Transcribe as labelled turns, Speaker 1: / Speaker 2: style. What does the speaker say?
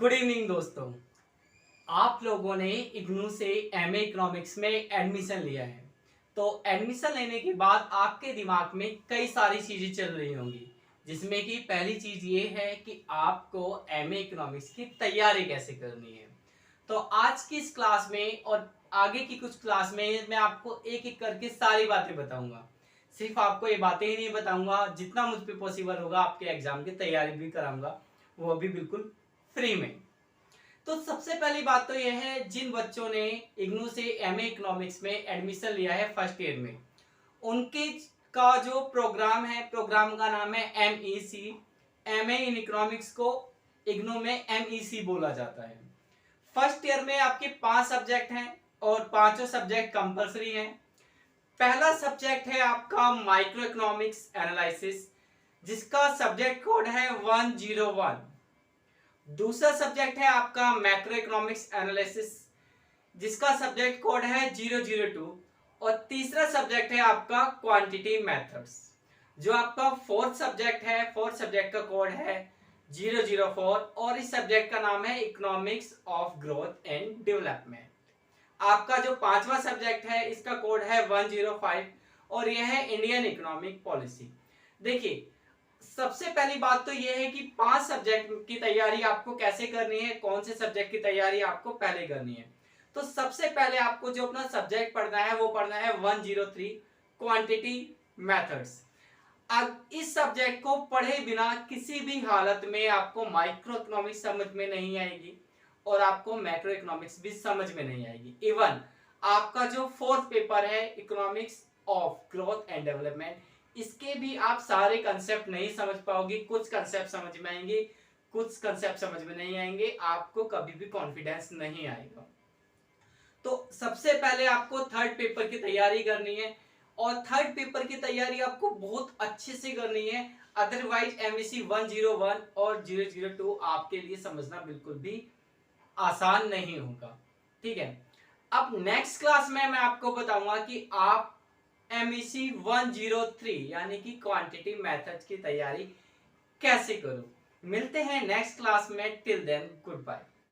Speaker 1: Good evening दोस्तों। आप लोगों ने इग्नू से एमए इकोनॉमिक्स में एडमिशन लिया है। तो एडमिशन लेने के बाद आपके दिमाग में कई सारी चीज़ें चल रही होंगी, जिसमें कि पहली चीज़ ये है कि आपको एमए इकोनॉमिक्स की तैयारी कैसे करनी है। तो आज की इस क्लास में और आगे की कुछ क्लास में मैं आपको एक एक करके सारी बातें बताऊंगा। सिर्फ आपको ये बातें ही नहीं बताऊंगा, जितना मुझ पे पॉसिबल होगा आपके एग्जाम की तैयारी भी कराऊंगा, वो भी बिल्कुल फ्री में। तो सबसे पहली बात तो यह है, जिन बच्चों ने इग्नू से एमए इकोनॉमिक्स में एडमिशन लिया है फर्स्ट ईयर में, उनके का जो प्रोग्राम है, प्रोग्राम का नाम है एमईसी। एमए इन इकोनॉमिक्स को इग्नू में एमईसी बोला जाता है। फर्स्ट ईयर में आपके 5 सब्जेक्ट हैं और पांचों सब्जेक्ट कंपलसरी हैं। पहला सब्जेक्ट है आपका माइक्रो इकोनॉमिक्स एनालिसिस, जिसका सब्जेक्ट कोड है 101। दूसरा सब्जेक्ट है आपका मैक्रो इकोनॉमिक्स एनालिसिस, जिसका सब्जेक्ट कोड है 002। और तीसरा सब्जेक्ट है आपका क्वांटिटी मेथड्स, जो आपका फोर्थ सब्जेक्ट है। फोर्थ सब्जेक्ट का कोड है 004 और इस सब्जेक्ट का नाम है economics of growth and development. आपका जो पांचवा सब्जेक्ट है, इसका कोड है 105 और यह है इंडियन इकोनॉमिक पॉलिसी। देखिए, सबसे पहली बात तो यह है कि 5 सब्जेक्ट की तैयारी आपको कैसे करनी है, कौन से सब्जेक्ट की तैयारी आपको पहले करनी है। तो सबसे पहले आपको जो अपना सब्जेक्ट पढ़ना है वो पढ़ना है 103 क्वांटिटी मेथड्स। अब इस सब्जेक्ट को पढ़े बिना किसी भी हालत में आपको माइक्रो इकोनॉमिक्स समझ में नहीं आएगी और आपको मैक्रो इकोनॉमिक्स भी समझ में नहीं आएगी। इवन आपका जो फोर्थ पेपर है economics of growth and development, इसके भी आप सारे कंसेप्ट नहीं समझ पाओगे। कुछ कंसेप्ट समझ में आएंगे, कुछ कंसेप्ट समझ में नहीं आएंगे, आपको कभी भी कॉन्फिडेंस नहीं आएगा। तो सबसे पहले आपको थर्ड पेपर की तैयारी करनी है और थर्ड पेपर की तैयारी आपको बहुत अच्छे से करनी है, अदरवाइज एमएससी 101 और 002 आपके लिए समझना बिल्कुल भी आसान नहीं होगा। ठीक है, अब नेक्स्ट क्लास में मैं आपको बताऊंगा कि आप एमईसी 103 यानी कि क्वांटिटी मेथड की तैयारी कैसे करो। मिलते हैं नेक्स्ट क्लास में। Till then good bye.